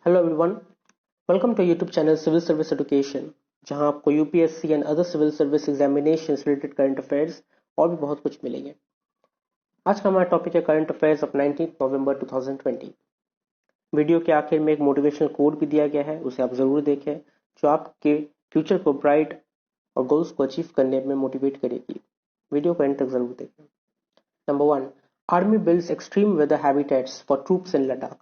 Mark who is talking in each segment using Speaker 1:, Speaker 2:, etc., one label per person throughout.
Speaker 1: Hello everyone, welcome to YouTube channel civil service education, जहां आपको UPSC and other civil service examinations related current affairs और भी बहुत कुछ मिलेंगे। आज का हमारा टॉपिक है current affairs of 19 November 2020। Video के आखिर में एक मोटिवेशनल कोड भी दिया गया है, उसे आप जरूर देखें, जो आपके फ्यूचर को ब्राइट और गोल्स को अचीव करने में मोटिवेट करेगी। वीडियो को एंड तक जरूर देखें। Number 1, army builds extreme weather habitats for troops in Ladakh.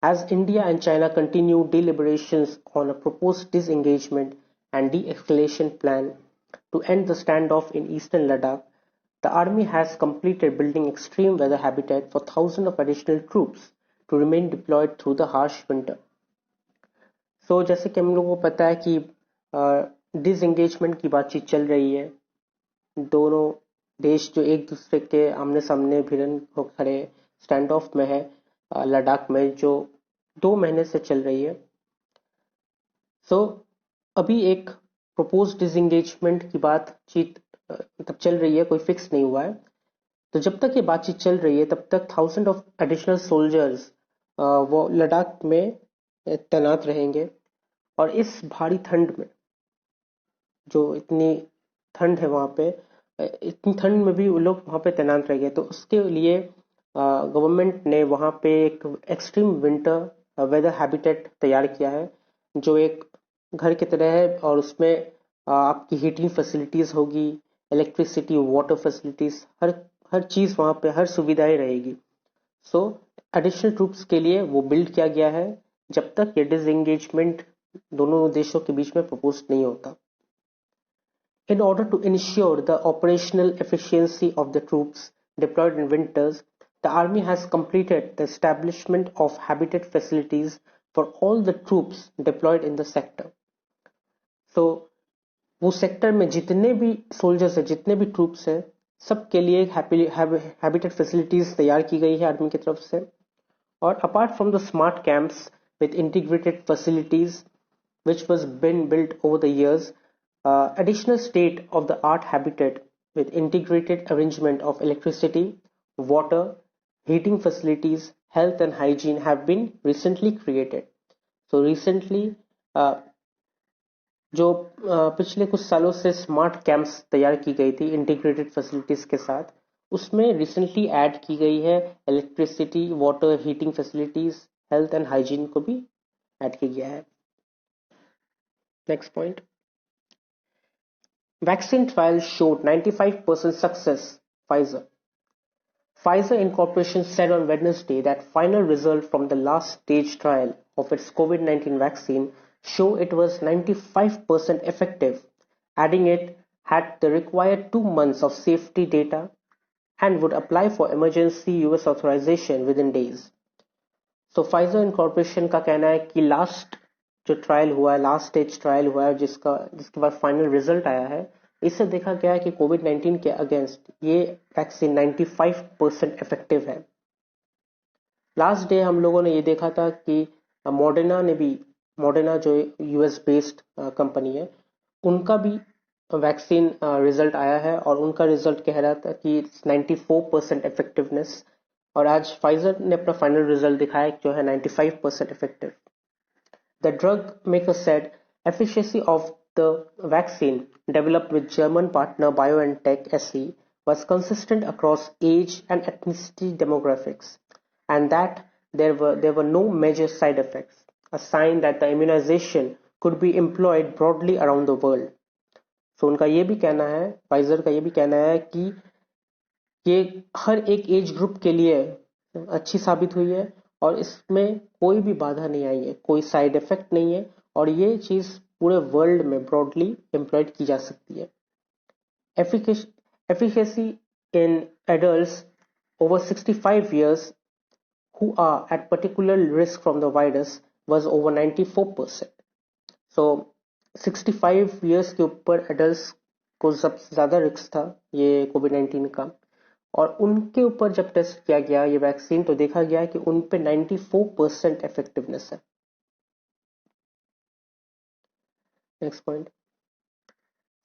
Speaker 1: As India and China continue deliberations on a proposed disengagement and de-escalation plan to end the standoff in eastern Ladakh, the army has completed building extreme weather habitat for thousands of additional troops to remain deployed through the harsh winter. So, जैसे कि हम लोगों को पता है कि disengagement की बातचीत चल रही है, दोनों देश जो एक दूसरे के आमने सामने भिड़न हो खड़े स्टैंड ऑफ में है लद्दाख में, जो 2 महीने से चल रही है। अभी एक प्रपोज डिसएंगेजमेंट की बातचीत तब चल रही है, कोई फिक्स नहीं हुआ है। तो जब तक ये बातचीत चल रही है तब तक थाउजेंड ऑफ एडिशनल सोल्जर्स वो लद्दाख में तैनात रहेंगे। और इस भारी ठंड में, जो इतनी ठंड है वहां पे, इतनी ठंड में भी वो लोग वहां पे तैनात रहेंगे। तो उसके लिए गवर्नमेंट ने वहां पे एक एक्सट्रीम विंटर वेदर हैबिटेट तैयार किया है, जो एक घर की तरह है, और उसमें आपकी हीटिंग फैसिलिटीज होगी, इलेक्ट्रिसिटी, वाटर फैसिलिटीज, हर चीज वहां पे, हर सुविधाएं रहेगी। एडिशनल ट्रूप्स के लिए वो बिल्ड किया गया है जब तक ये डिसएंगेजमेंट दोनों देशों के बीच में प्रपोज नहीं होता। In order to ensure the operational efficiency of the troops deployed in winters, the Army has completed the establishment of habitat facilities for all the troops deployed in the sector. So, वो sector में जितने भी soldiers हैं, जितने भी troops हैं, सबके लिए हैबिटेट फैसिलिटीज तैयार की गई है आर्मी की तरफ से। और apart from the smart camps with integrated facilities which was been built over the years, additional state-of-the-art habitat with integrated arrangement of electricity, water, heating facilities, health and hygiene have been recently created. So recently, जो पिछले कुछ सालों से smart camps तैयार की गई थी integrated facilities के साथ, उसमें रिसेंटली ऐड की गई है electricity, water, heating facilities, health and hygiene को भी ऐड किया गया है। Next point. Vaccine trials showed 95% success, Pfizer. Pfizer Incorporation said on Wednesday that final result from the last stage trial of its COVID-19 vaccine show it was 95% effective, adding it had the required 2 months of safety data and would apply for emergency US authorization within days. So Pfizer Incorporation का कहना है कि जो trial हुआ है, last stage trial हुआ है, जिसके बाद फाइनल रिजल्ट आया है, इससे देखा गया है कि कोविड-19 के अगेंस्ट ये वैक्सीन 95% इफेक्टिव है। लास्ट डे हम लोगों ने ये देखा था कि मॉडर्ना जो यूएस बेस्ड कंपनी है, उनका भी वैक्सीन रिजल्ट आया है, और उनका रिजल्ट कह रहा था कि 94% इफेक्टिवनेस, और आज फाइजर ने अपना फाइनल रिजल्ट दिखाया जो है 95% effective. The drug maker said efficacy of the vaccine developed with German partner BioNTech SE was consistent across age and ethnicity demographics, and that there were no major side effects, a sign that the immunization could be employed broadly around the world. So उनका ये भी कहना है, Pfizer का ये भी कहना है कि ये हर एक एज ग्रुप के लिए अच्छी साबित हुई है, और इसमें कोई भी बाधा नहीं आई है, कोई साइड इफेक्ट नहीं है, और ये चीज पूरे वर्ल्ड में ब्रॉडली एम्प्लॉयड की जा सकती है। Efficacy in adults over 65 years who are at particular risk from the virus was over 94%. So 65 years के ऊपर एडल्ट को सबसे ज्यादा रिस्क था ये कोविड-19 का, और उनके ऊपर जब टेस्ट किया गया ये वैक्सीन, तो देखा गया कि उन पे 94% इफेक्टिवनेस है। Next point,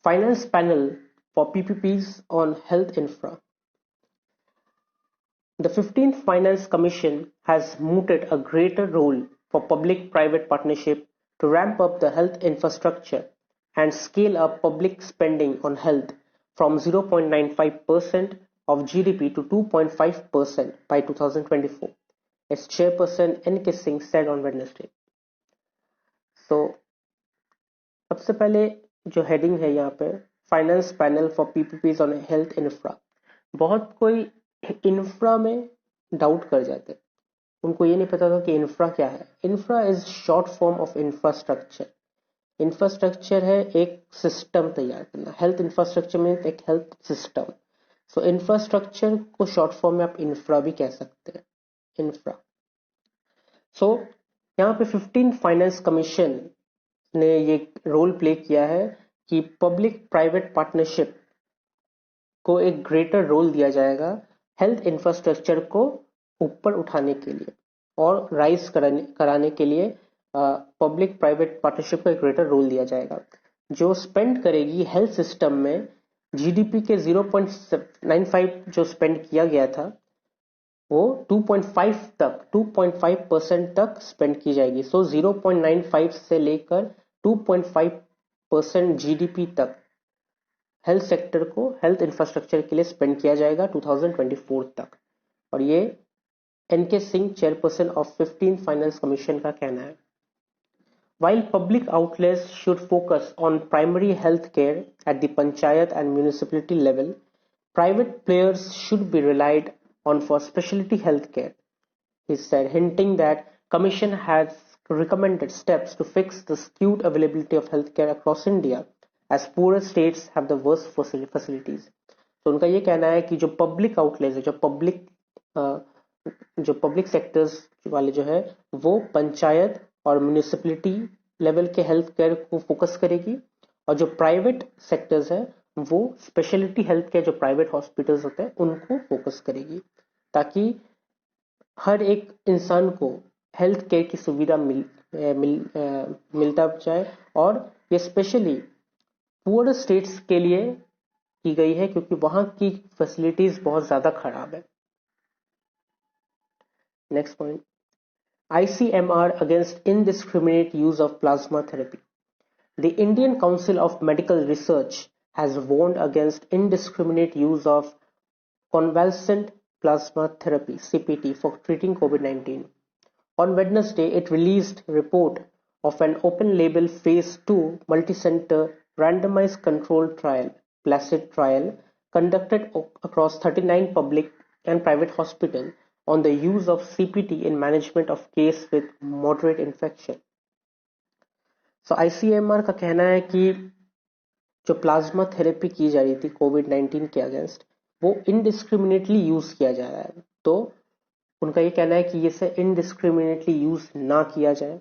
Speaker 1: finance panel for PPPs on health infra. The 15th Finance Commission has mooted a greater role for public-private partnership to ramp up the health infrastructure and scale up public spending on health from 0.95% of GDP to 2.5% by 2024, its chairperson N.K. Singh said on Wednesday. So, सबसे पहले जो heading है यहाँ पे finance panel for PPPs on health infra. बहुत कोई infra में doubt कर जाते हैं, उनको ये नहीं पता था कि इंफ्रा क्या है. Infra is short form of infrastructure. Infrastructure है एक सिस्टम तैयार करना. हेल्थ इंफ्रास्ट्रक्चर में एक हेल्थ सिस्टम. सो इंफ्रास्ट्रक्चर को शॉर्ट फॉर्म में आप इंफ्रा भी कह सकते हैं. इंफ्रा. सो यहाँ पे 15 फाइनेंस कमीशन ने ये रोल प्ले किया है कि पब्लिक प्राइवेट पार्टनरशिप को एक ग्रेटर रोल दिया जाएगा हेल्थ इंफ्रास्ट्रक्चर को ऊपर उठाने के लिए और राइज कराने के लिए. पब्लिक प्राइवेट पार्टनरशिप को एक ग्रेटर रोल दिया जाएगा जो स्पेंड करेगी हेल्थ सिस्टम में. जीडीपी के 0.95 जो स्पेंड किया गया था वो 2.5% तक स्पेंड की जाएगी. सो 0.95 से लेकर 2.5% जीडीपी तक हेल्थ सेक्टर को हेल्थ इंफ्रास्ट्रक्चर के लिए स्पेंड किया जाएगा 2024 तक. और ये N K Singh chairperson of 15 finance commission का कहना है. While public outlays should focus on primary health care at the panchayat and municipality level, private players should be relied on for specialty health care, he said, hinting that Commission has recommended steps to fix the skewed availability of healthcare across India, as poorer states have the worst facilities. तो उनका ये कहना है कि जो public outlays है, जो public sectors वाले जो है वो पंचायत और म्यूनिसिपलिटी लेवल के हेल्थ केयर को फोकस करेगी और जो प्राइवेट सेक्टर्स है वो स्पेशलिटी हेल्थ केयर जो प्राइवेट हॉस्पिटल्स होते हैं उनको फोकस करेगी ताकि हर एक इंसान को हेल्थ केयर की सुविधा मिलता जाए. और ये स्पेशली पुअर स्टेट्स के लिए की गई है क्योंकि वहां की फैसिलिटीज बहुत ज्यादा खराब है. Next point, ICMR against indiscriminate use of plasma therapy. The Indian Council of Medical Research has warned against indiscriminate use of convalescent plasma therapy (CPT) for treating COVID-19. On Wednesday, it released a report of an open-label phase 2 multi-center randomized controlled trial (PLACID) trial conducted across 39 public and private hospitals on the use of CPT in management of case with moderate infection. So ICMR का कहना है कि जो plasma therapy की जा रही थी कोविड-19 के अगेंस्ट वो इनडिस्क्रिमिनेटली यूज किया जा रहा है. तो उनका ये कहना है कि इसे इनडिस्क्रिमिनेटली यूज ना किया जाए,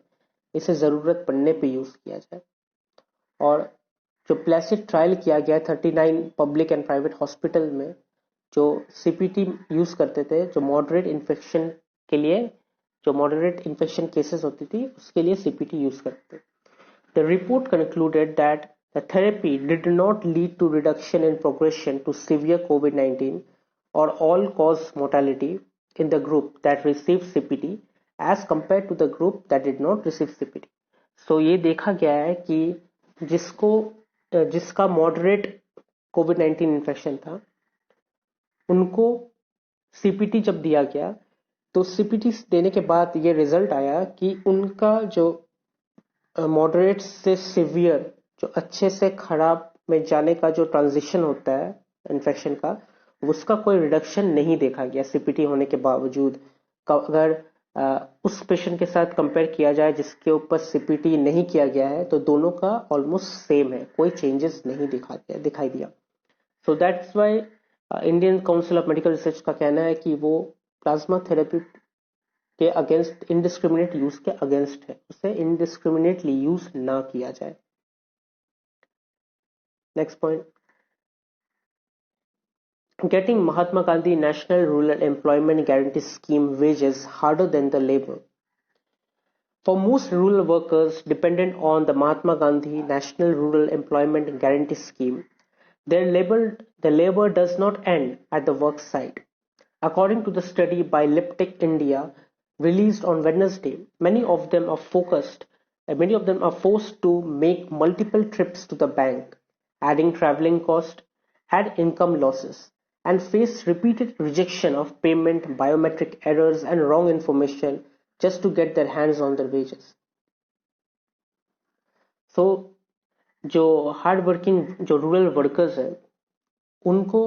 Speaker 1: इसे जरूरत पड़ने पे यूज किया जाए. और जो प्लेसिड ट्रायल किया गया 39 पब्लिक एंड प्राइवेट हॉस्पिटल में जो सीपीटी यूज करते थे, जो मॉडरेट इन्फेक्शन के लिए, जो मॉडरेट इन्फेक्शन केसेस होती थी उसके लिए सीपीटी यूज करते थे. The report concluded that the therapy did not lead to reduction in progression to severe कोविड-19 और all cause mortality in the group that received CPT as compared to the group that did not receive CPT. So ये देखा गया है कि जिसका moderate कोविड-19 infection था उनको सीपीटी जब दिया गया तो सीपीटी देने के बाद ये रिजल्ट आया कि उनका जो मॉडरेट से सिवियर, जो अच्छे से खराब में जाने का जो ट्रांजिशन होता है इन्फेक्शन का, उसका कोई रिडक्शन नहीं देखा गया सीपीटी होने के बावजूद. अगर उस पेशेंट के साथ कंपेयर किया जाए जिसके ऊपर सीपीटी नहीं किया गया है तो दोनों का ऑलमोस्ट सेम है, कोई चेंजेस नहीं दिखाई दिया. So that's why Indian council of medical research का कहना है कि वो प्लाज्मा थेरेपी के अगेंस्ट, इनडिस्क्रिमिनेट यूज के अगेंस्ट है, उसे इनडिस्क्रिमिनेटली यूज ना किया जाए. Next point, getting Mahatma Gandhi National Rural Employment Guarantee Scheme wages harder than the labor. For most rural workers dependent on the Mahatma Gandhi National Rural Employment Guarantee Scheme, their labor does not end at the work site. According to the study by Liptech India, released on Wednesday, many of them are forced to make multiple trips to the bank, adding traveling cost, add income losses, and face repeated rejection of payment, biometric errors, and wrong information just to get their hands on their wages. So, जो hard working जो rural workers हैं उनको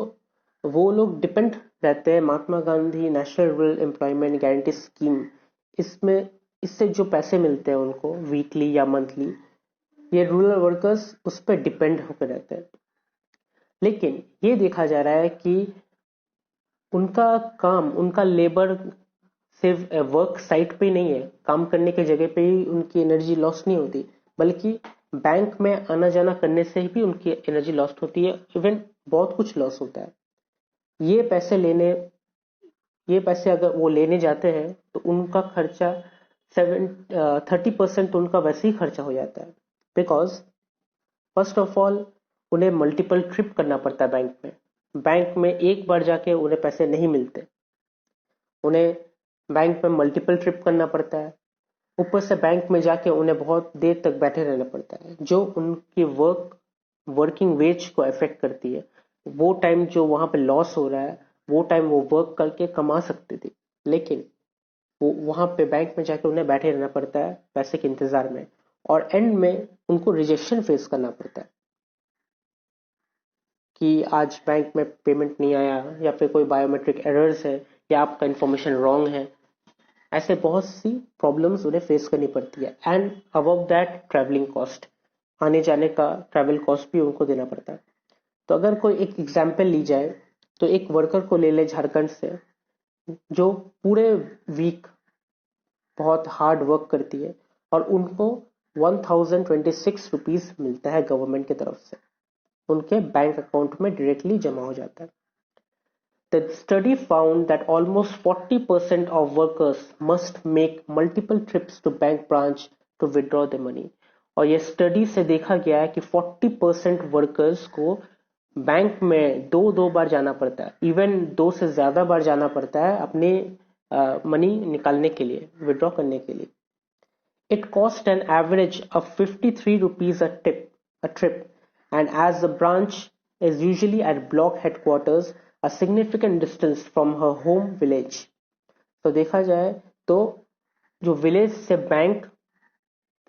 Speaker 1: वो लोग depend रहते हैं Mahatma Gandhi National Rural Employment Guarantee Scheme इसमें इससे जो पैसे मिलते हैं उनको वीकली या मंथली ये रूरल वर्कर्स उस पर डिपेंड होकर रहते हैं लेकिन ये देखा जा रहा है कि उनका काम उनका लेबर सिर्फ वर्क साइट पे नहीं है काम करने के जगह पे ही उनकी एनर्जी लॉस नहीं होती बल्कि बैंक में आना जाना करने से भी उनकी एनर्जी लॉस होती है इवन बहुत कुछ लॉस होता है ये पैसे अगर वो लेने जाते हैं तो उनका खर्चा 30% उनका वैसे ही खर्चा हो जाता है बिकॉज फर्स्ट ऑफ ऑल उन्हें मल्टीपल ट्रिप करना पड़ता है बैंक में एक बार जाके उन्हें पैसे नहीं मिलते उन्हें बैंक में मल्टीपल ट्रिप करना पड़ता है ऊपर से बैंक में जाके उन्हें बहुत देर तक बैठे रहना पड़ता है जो उनकी वर्किंग वेज को अफेक्ट करती है वो टाइम जो वहां पे लॉस हो रहा है वो टाइम वो वर्क करके कमा सकते थे लेकिन वो वहां पे बैंक में जाके उन्हें बैठे रहना पड़ता है पैसे के इंतजार में और एंड में उनको रिजेक्शन फेस करना पड़ता है कि आज बैंक में पेमेंट नहीं आया या फिर कोई बायोमेट्रिक एरर्स है या आपका इंफॉर्मेशन रॉन्ग है ऐसे बहुत सी प्रॉब्लम्स उन्हें फेस करनी पड़ती है and above that travelling cost आने जाने का ट्रैवल कॉस्ट भी उनको देना पड़ता है तो अगर कोई एक एग्जाम्पल ली जाए तो एक वर्कर को ले ले झारखंड से जो पूरे वीक बहुत हार्ड वर्क करती है और उनको 1026 रुपीज मिलता है गवर्नमेंट की तरफ से उनके बैंक अकाउंट में डायरेक्टली जमा हो जाता है The study found that almost 40% of workers must make multiple trips to bank branch to withdraw the money. और ये स्टडी से देखा गया है कि 40% वर्कर्स को बैंक में दो बार जाना पड़ता है इवन 2 से ज्यादा बार जाना पड़ता है अपने मनी निकालने के लिए विड्रॉ करने के लिए it cost an average of 53 rupees a trip and as the branch is usually at block headquarters a significant distance from her home village. तो देखा जाए तो जो विलेज से बैंक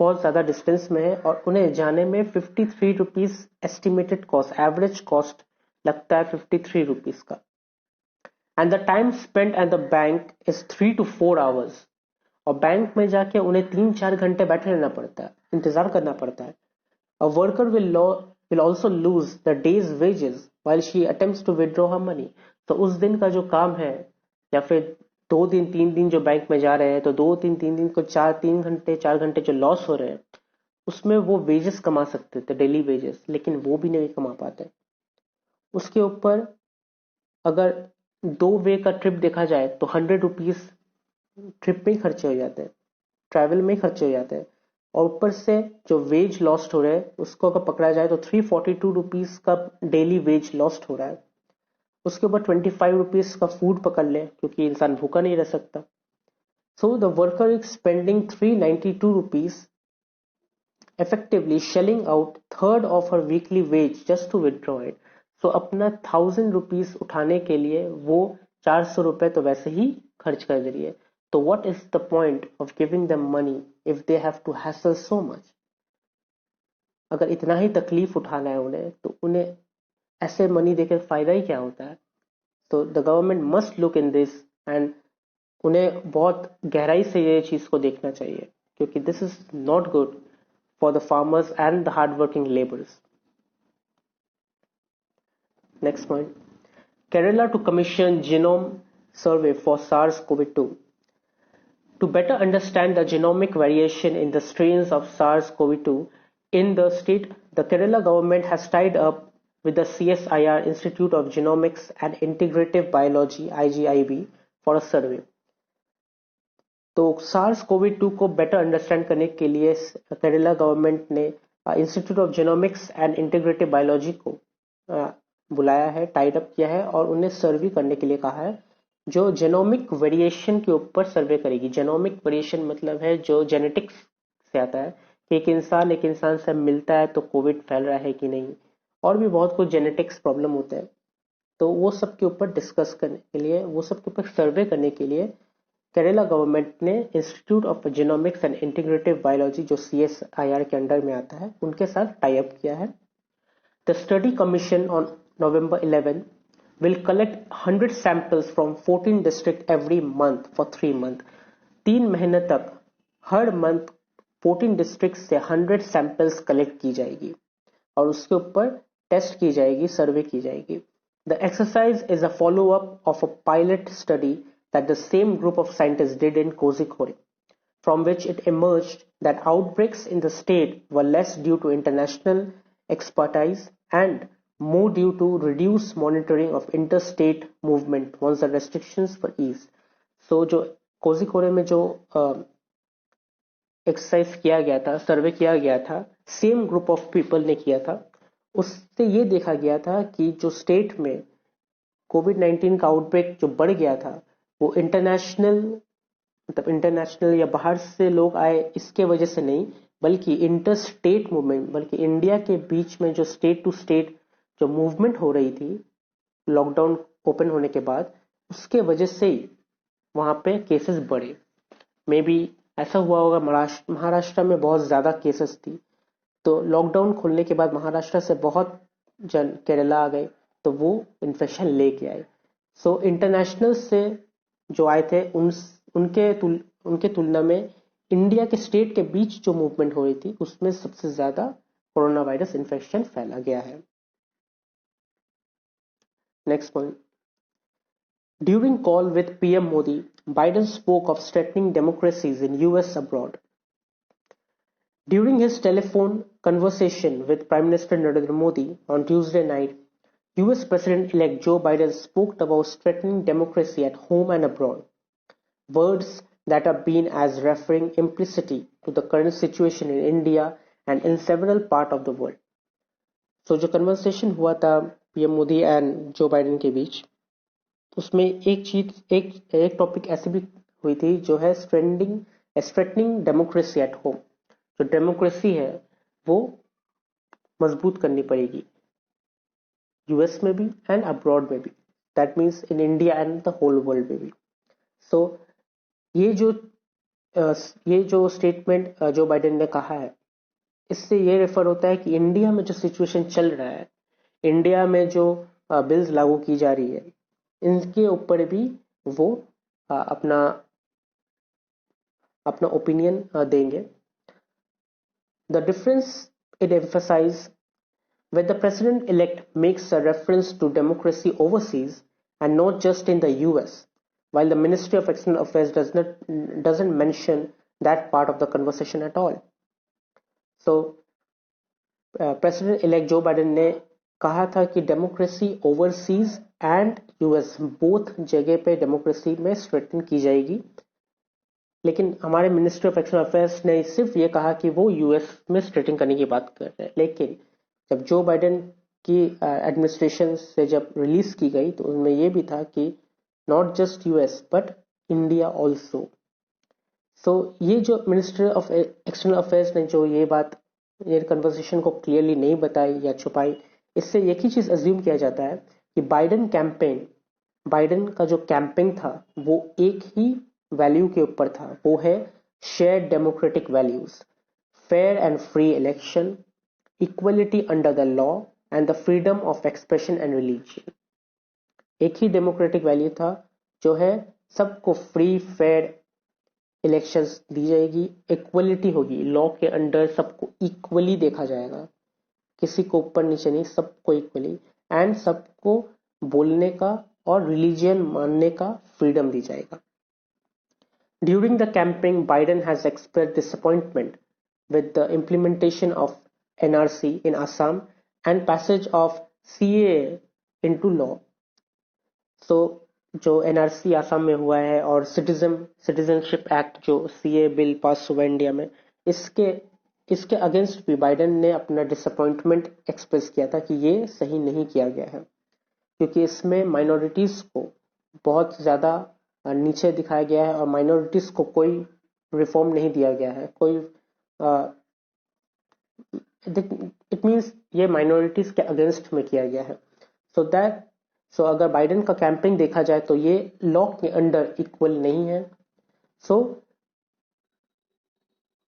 Speaker 1: बहुत ज्यादा डिस्टेंस में है और उन्हें जाने में 53 rupees estimated cost average cost लगता है 53 रुपीज का and the time spent at the bank is 3 to 4 hours और बैंक में जाके उन्हें 3-4 घंटे बैठे रहना पड़ता है इंतजार करना पड़ता है a worker will also lose the day's wages while she attempts to withdraw her money. तो उस दिन का जो काम है या फिर 2 दिन 3 दिन जो बैंक में जा रहे हैं तो 2-3 दिन को 4 घंटे जो लॉस हो रहे हैं उसमें वो वेजेस कमा सकते थे डेली वेजेस लेकिन वो भी नहीं कमा पाते उसके ऊपर अगर 2 वे का ट्रिप देखा जाए तो 100 रुपीज ट्रिप में ही खर्चे हो जाते हैं ट्रैवल में ही खर्चे हो जाते हैं और ऊपर से जो वेज लॉस्ट हो रहा है उसको अगर पकड़ा जाए तो 342 रुपीज का डेली वेज लॉस्ट हो रहा है उसके ऊपर 25 रुपीज का फूड पकड़ ले क्योंकि इंसान भूखा नहीं रह सकता so the worker is spending 392 rupees effectively shelling out third of her weekly wage just to withdraw it. So अपना 1000 रुपीज उठाने के लिए वो 400 रुपए तो वैसे ही खर्च कर दे रही है तो what is the point of giving them money if they have to hassle so much? अगर इतना ही तकलीफ उठाना है उन्हें तो उन्हें ऐसे मनी देकर फायदा ही क्या होता है तो the government must look in this and उन्हें बहुत गहराई से ये चीज को देखना चाहिए क्योंकि this is not good for the farmers and the hard-working laborers. Next point. Kerala to commission genome survey for SARS-CoV-2. To better understand the genomic variation in the strains of SARS-CoV-2 in the state, the Kerala government has tied up with the CSIR Institute of Genomics and Integrative Biology (IGIB) for a survey. तो SARS Covid 2 को better understand करने के लिए Kerala government ने institute of genomics and integrative biology को बुलाया है tied up किया है और उन्हें सर्वे करने के लिए कहा है जो जेनोमिक वेरिएशन के ऊपर सर्वे करेगी। जेनोमिक वेरिएशन मतलब है जो जेनेटिक्स से आता है कि एक इंसान से मिलता है तो कोविड फैल रहा है कि नहीं, और भी बहुत कुछ जेनेटिक्स प्रॉब्लम होते हैं। तो वो सब के ऊपर डिस्कस करने के लिए, वो सब के ऊपर सर्वे करने के लिए केरला गवर्नमेंट ने institute of genomics and integrative biology, जो CSIR के अंडर में आता है, उनके साथ टाई अप किया है। The study commission on November 11 will collect 100 samples from 14 districts every month for 3 months. 3 महीने तक हर मंथ 14 डिस्ट्रिक्ट से 100 सैंपल्स कलेक्ट की जाएगी और उसके ऊपर टेस्ट की जाएगी, सर्वे की जाएगी। The exercise is a follow-up of a pilot study that the same group of scientists did in Kozhikode, from which it emerged that outbreaks in the state were less due to international expertise and more due to reduced monitoring of interstate movement once the restrictions were eased. So जो कोजिकोडे में जो exercise किया गया था, सर्वे किया गया था, same group of people ने किया था। उससे ये देखा गया था कि जो स्टेट में कोविड-19 का आउटब्रेक जो बढ़ गया था, वो इंटरनेशनल या बाहर से लोग आए इसके वजह से नहीं, बल्कि इंटर स्टेट मूवमेंट, बल्कि इंडिया के बीच में जो स्टेट टू स्टेट जो मूवमेंट हो रही थी लॉकडाउन ओपन होने के बाद, उसके वजह से ही वहां पे केसेस बढ़े। मे बी ऐसा हुआ होगा, महाराष्ट्र में बहुत ज्यादा केसेस थी, तो लॉकडाउन खुलने के बाद महाराष्ट्र से बहुत जन केरला आ गए, तो वो इन्फेक्शन लेके आए। सो इंटरनेशनल से जो आए थे उनके तुलना में इंडिया के स्टेट के बीच जो मूवमेंट हो रही थी, उसमें सबसे ज्यादा कोरोना वायरस इन्फेक्शन फैला गया है। Next point, during call with PM Modi, Biden spoke of strengthening democracies in US abroad. During his telephone conversation with Prime Minister Narendra Modi on Tuesday night, US President-elect Joe Biden spoke about strengthening democracy at home and abroad, words that are being as referring implicitly to the current situation in India and in several parts of the world. So जो conversation हुआ था PM Modi and Joe Biden के बीच, उसमें एक topic ऐसी भी हुई थी जो है स्ट्रेटनिंग डेमोक्रेसी एट होम। जो डेमोक्रेसी है वो मजबूत करनी पड़ेगी US में भी एंड अब्रॉड में भी, that means in India and the whole world में भी। सो ये जो स्टेटमेंट जो बाइडेन ने कहा है, इससे ये रेफर होता है कि इंडिया में जो सिचुएशन चल रहा है, इंडिया में जो बिल्स लागू की जा रही है, इनके ऊपर भी वो अपना ओपिनियन देंगे। The difference it emphasizes when the president-elect makes a reference to democracy overseas and not just in the US, while the Ministry of External Affairs doesn't mention that part of the conversation at all. So, President-elect Joe Biden ने कहा था कि democracy overseas and US both जगह पे democracy में straighten की जाएगी, लेकिन हमारे मिनिस्ट्री ऑफ एक्सटर्नल अफेयर्स ने सिर्फ ये कहा कि वो US में स्ट्रेटन करने की बात कर रहे हैं। लेकिन जब जो बाइडेन की एडमिनिस्ट्रेशन से जब रिलीज की गई तो उनमें ये भी था कि not just US but India also. सो ये जो मिनिस्ट्री ऑफ एक्सटर्नल अफेयर्स ने जो ये कन्वर्सेशन को क्लियरली नहीं बताई या छुपाई, इससे एक ही चीज अज्यूम किया जाता है कि बाइडेन का जो कैंपेन था वो एक ही वैल्यू के ऊपर था, वो है shared democratic values, fair and free election, equality under the law and the freedom of expression and religion. एक ही डेमोक्रेटिक वैल्यू था जो है सबको फ्री फेयर इलेक्शंस दी जाएगी, इक्वलिटी होगी, लॉ के अंडर सबको इक्वली देखा जाएगा, किसी को ऊपर नीचे नहीं, सबको इक्वली, एंड सबको बोलने का और रिलीजियन मानने का फ्रीडम दी जाएगा। During the campaign, Biden has expressed disappointment with the implementation of NRC in Assam and passage of CAA into law. So जो NRC आसाम में हुआ है और सिटीजनशिप एक्ट जो CAA बिल पास हुआ इंडिया में, इसके अगेंस्ट भी बाइडेन ने अपना डिसअपॉइंटमेंट एक्सप्रेस किया था कि ये सही नहीं किया गया है, क्योंकि इसमें माइनॉरिटीज को बहुत ज़्यादा नीचे दिखाया गया है और माइनॉरिटीज़ को कोई रिफॉर्म नहीं दिया गया है, कोई इट मीन्स ये माइनॉरिटीज़ के अगेंस्ट में किया गया है। सो अगर बाइडेन का कैंपेन देखा जाए तो ये लॉ के अंडर इक्वल नहीं है। सो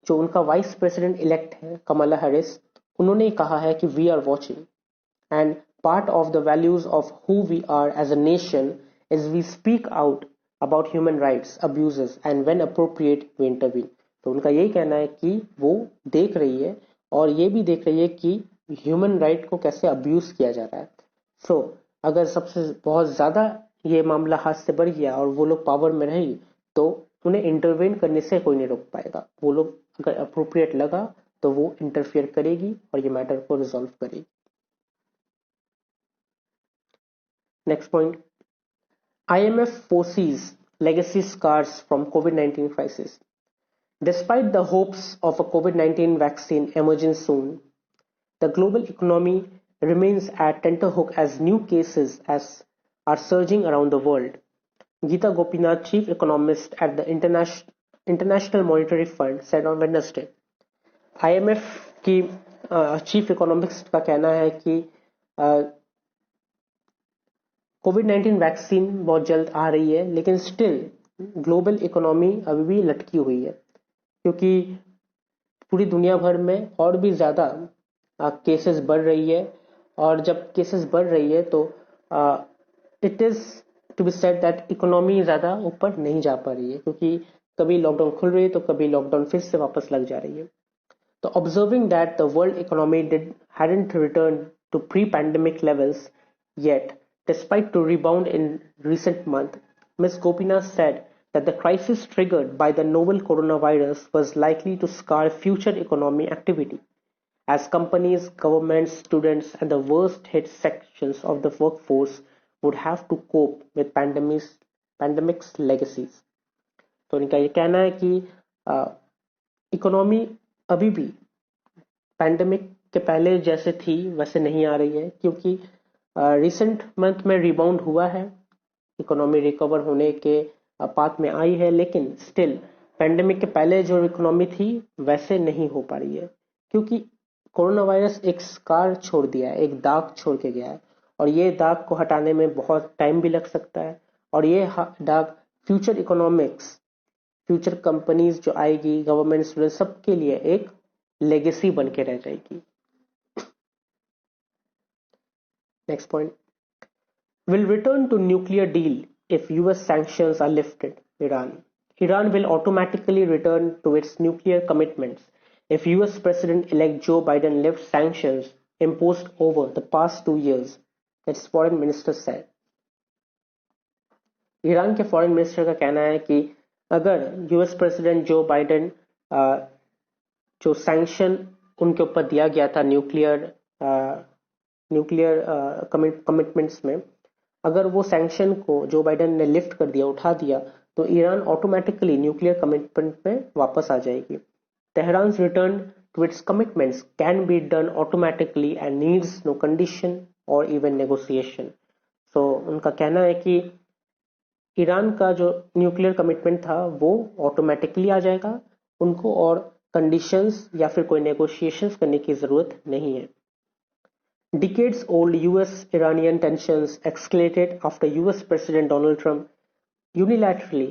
Speaker 1: जो उनका वाइस प्रेसिडेंट इलेक्ट है कमला हैरिस, उन्होंने कहा है कि we are watching and part of the values of who we are as a nation is we speak out about human rights abuses and when appropriate we intervene. तो उनका यही कहना है कि वो देख रही है और ये भी देख रही है कि ह्यूमन राइट को कैसे अब्यूज किया जा रहा है। सो अगर सबसे बहुत ज्यादा ये मामला हाथ से बढ़ गया और वो लोग पावर में रही तो उन्हें इंटरवेन करने से कोई नहीं रोक पाएगा। वो लोग अगर अप्रोप्रिएट लगा तो वो इंटरफियर करेगी और ये मैटर को रिजॉल्व करेगी। Next point, IMF foresees legacy scars from COVID-19 crisis. Despite the hopes of a COVID-19 vaccine emerging soon, the global economy remains at tenterhook as new cases are surging around the world. Geeta Gopinath, chief economist at the International Monetary Fund, said on Wednesday. IMF की chief economist का कहना है कि कोविड-19 vaccine बहुत जल्द आ रही है, लेकिन स्टिल ग्लोबल इकोनॉमी अभी भी लटकी हुई है क्योंकि पूरी दुनिया भर में और भी ज़्यादा केसेस बढ़ रही है। और जब केसेस बढ़ रही है तो it is to be said that economy ज़्यादा ऊपर नहीं जा पा रही है क्योंकि कभी लॉकडाउन खुल रही है तो कभी लॉकडाउन फिर से वापस लग जा रही है। तो observing that the world economy hadn't returned to pre-pandemic levels yet, despite to rebound in recent months, Ms. Gopinath said that the crisis triggered by the novel coronavirus was likely to scar future economic activity, as companies, governments, students, and the worst-hit sections of the workforce would have to cope with pandemic's legacies. तो उनका ये कहना है कि economy अभी भी pandemic के पहले जैसे थी वैसे नहीं आ रही है क्योंकि रिसेंट मंथ में रिबाउंड हुआ है, इकोनॉमी रिकवर होने के पाथ में आई है, लेकिन स्टिल पैंडेमिक के पहले जो इकोनॉमी थी वैसे नहीं हो पा रही है क्योंकि कोरोना वायरस एक स्कार छोड़ दिया है, एक दाग छोड़ के गया है और ये दाग को हटाने में बहुत टाइम भी लग सकता है और ये दाग फ्यूचर इकोनॉमिक्स, फ्यूचर कंपनीज जो आएगी, गवर्नमेंट, स्टूडेंट, सबके लिए एक लेगेसी बन के रह जाएगी। Next point, will return to nuclear deal if US sanctions are lifted. Iran will automatically return to its nuclear commitments if US President-elect Joe Biden lifts sanctions imposed over the past 2 years, its foreign minister said. Iran के foreign minister का कहना है कि अगर US president Joe Biden जो sanction उनके ऊपर दिया गया था न्यूक्लियर कमिटमेंट्स में, अगर वो सैंक्शन को जो बाइडेन ने लिफ्ट कर दिया, उठा दिया, तो ईरान ऑटोमेटिकली न्यूक्लियर कमिटमेंट में वापस आ जाएगी। Tehran's return to its commitments can be done automatically and needs no condition or even negotiation. So उनका कहना है कि ईरान का जो न्यूक्लियर कमिटमेंट था वो ऑटोमेटिकली आ जाएगा, उनको और कंडीशंस या फिर कोई नेगोशिएशंस करने की जरूरत नहीं है। Decades-old US-Iranian tensions escalated after US President Donald Trump unilaterally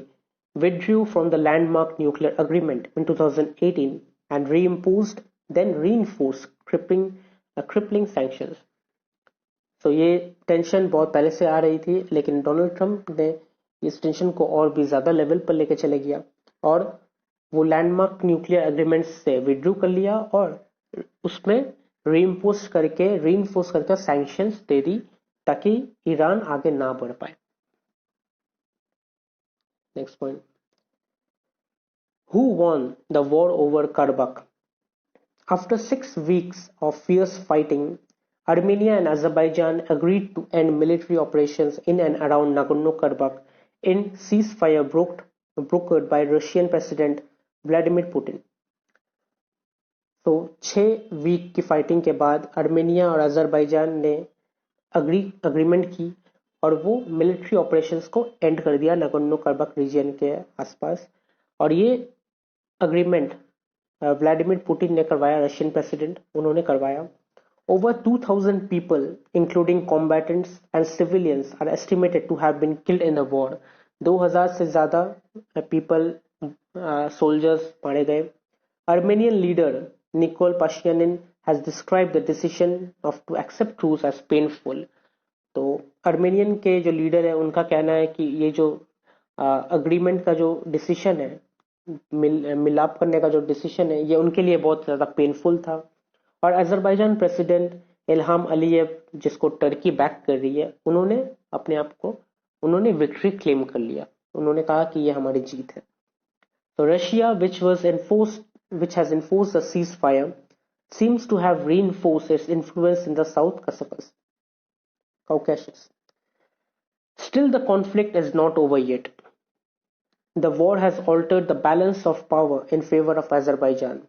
Speaker 1: withdrew from the landmark nuclear agreement in 2018 and reimposed, then reinforced crippling sanctions. So ये टेंशन बहुत पहले से आ रही थी, लेकिन डोनाल्ड ट्रंप ने इस टेंशन को और भी ज्यादा लेवल पर लेके चले गया और वो लैंडमार्क न्यूक्लियर एग्रीमेंट से विड्रू कर लिया और उसमें रीइंफोर्स करके सैंक्शंस दे दी ताकि ईरान आगे ना बढ़ पाए। Next point, Who won the war over Karabakh? After 6 weeks of fierce fighting, Armenia and Azerbaijan agreed to end military operations in and around Nagorno-Karabakh in ceasefire brokered by Russian President Vladimir Putin. तो 6 week की fighting के बाद Armenia और Azerbaijan ने agreement की और वो military operations को एंड कर दिया नगोर्नो कराबाख रीजन के आसपास। और ये अग्रीमेंट व्लादिमीर पुतिन ने करवाया, रशियन प्रेसिडेंट, उन्होंने करवाया। Over 2,000 people, including combatants and civilians, are estimated to have been killed in the war. 2,000 से ज़्यादा people, soldiers मारे गए। Armenian leader Nikol Pashinyan has described the decision of to accept truce as painful. तो Armenian के जो leader है उनका कहना है कि ये जो अग्रीमेंट का जो डिसीजन है, मिलाप करने का जो डिसीजन है, ये उनके लिए बहुत ज़्यादा पेनफुल था। और अजरबैजान प्रेसिडेंट इल्हाम अलीयव, जिसको टर्की बैक कर रही है, उन्होंने अपने आप को विक्ट्री क्लेम कर लिया। उन्होंने कहा कि ये हमारी जीत है। तो Russia which has enforced the ceasefire seems to have reinforced its influence in the South Caucasus. Still, the conflict is not over yet. The war has altered the balance of power in favor of Azerbaijan.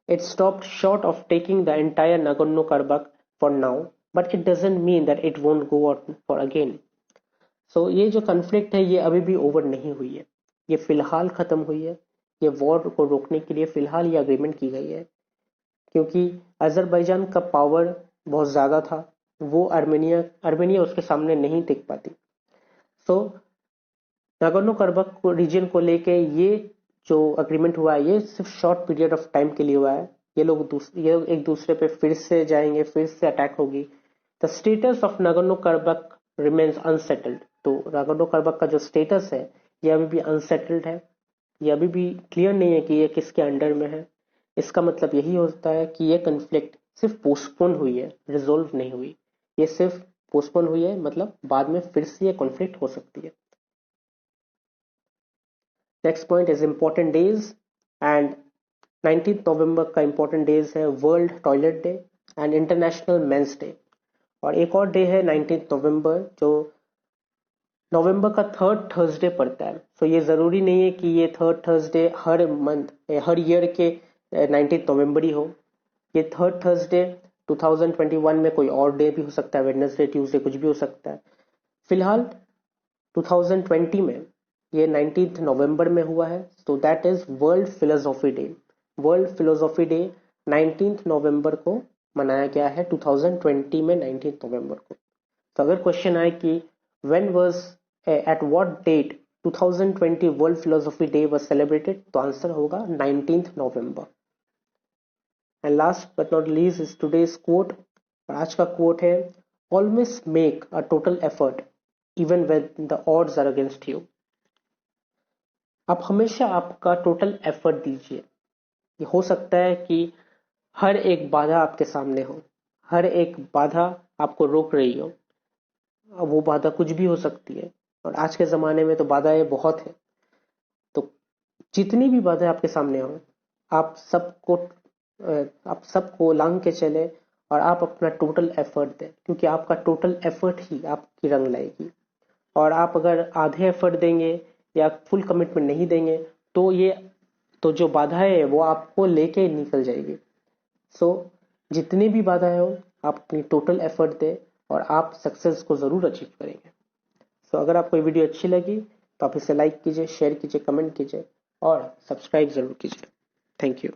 Speaker 1: It stopped short of taking the entire Nagorno-Karabakh for now, but it doesn't mean that it won't go on for again. So ये जो conflict है ये अभी भी over नहीं हुई है, ये फिलहाल खत्म हुई है। ये वॉर को रोकने के लिए फिलहाल ये अग्रीमेंट की गई है, क्योंकि अजरबैजान का पावर बहुत ज़्यादा था, वो अर्मेनिया उसके सामने नहीं टिक पाती। सो नागोर्नो कराबाख रीजन को लेके ये जो अग्रीमेंट हुआ है ये सिर्फ शॉर्ट पीरियड ऑफ टाइम के लिए हुआ है। ये लोग एक दूसरे पे फिर से जाएंगे, फिर से अटैक होगी। The status of Nagorno Karabakh remains unsettled. तो नागोर्नो कराबाख का जो स्टेटस है ये अभी भी अनसेटल्ड है, ये अभी भी क्लियर नहीं है कि ये किसके अंडर में है। इसका मतलब यही होता है कि ये कन्फ्लिक्ट सिर्फ पोस्टपोन हुई है, रिजोल्व नहीं हुई। ये सिर्फ पोस्टपोन हुई है, मतलब बाद में फिर से ये कॉन्फ्लिक्ट हो सकती है। Next point is important days, and 19 नवंबर का इम्पोर्टेंट डेज है world toilet day and international men's day. और एक और डे है 19 नवंबर जो नवंबर का थर्ड थर्सडे पड़ता है। सो ये जरूरी नहीं है कि ये थर्ड थर्सडे हर मंथ हर ईयर के 19 नवंबर ही हो। ये थर्ड थर्सडे 2021 में कोई और डे भी हो सकता है, वेडनेसडे, ट्यूसडे, कुछ भी हो सकता है। फिलहाल 2020 में ये 19 नवंबर में हुआ है, तो that is world Philosophy day. World Philosophy day 19 नवंबर को मनाया गया है 2020 में 19 नवंबर को। तो अगर क्वेश्चन आए कि when was at what date 2020 World Philosophy Day was celebrated, तो आंसर होगा 19 नवंबर। And last but not least is today's quote. आज का कोट है, always make a total effort even when the odds are against you. आप हमेशा आपका total effort दीजिए। ये हो सकता है कि हर एक बाधा आपके सामने हो, हर एक बाधा आपको रोक रही हो। वो बाधा कुछ भी हो सकती है, और आज के ज़माने में तो बाधाएं बहुत है। तो जितनी भी बाधाएं आपके सामने हो, आप सबको लांग के चले और आप अपना टोटल एफर्ट दें, क्योंकि आपका टोटल एफर्ट ही आपकी रंग लाएगी। और आप अगर आधे एफर्ट देंगे या फुल कमिटमेंट नहीं देंगे तो जो बाधाएं है वो आपको लेके निकल जाएगी। सो जितनी भी बाधाएं हो, आप अपनी टोटल एफर्ट दें और आप सक्सेस को ज़रूर अचीव करेंगे। सो अगर आपको ये वीडियो अच्छी लगी तो आप इसे लाइक कीजिए, शेयर कीजिए, कमेंट कीजिए और सब्सक्राइब ज़रूर कीजिए। Thank you.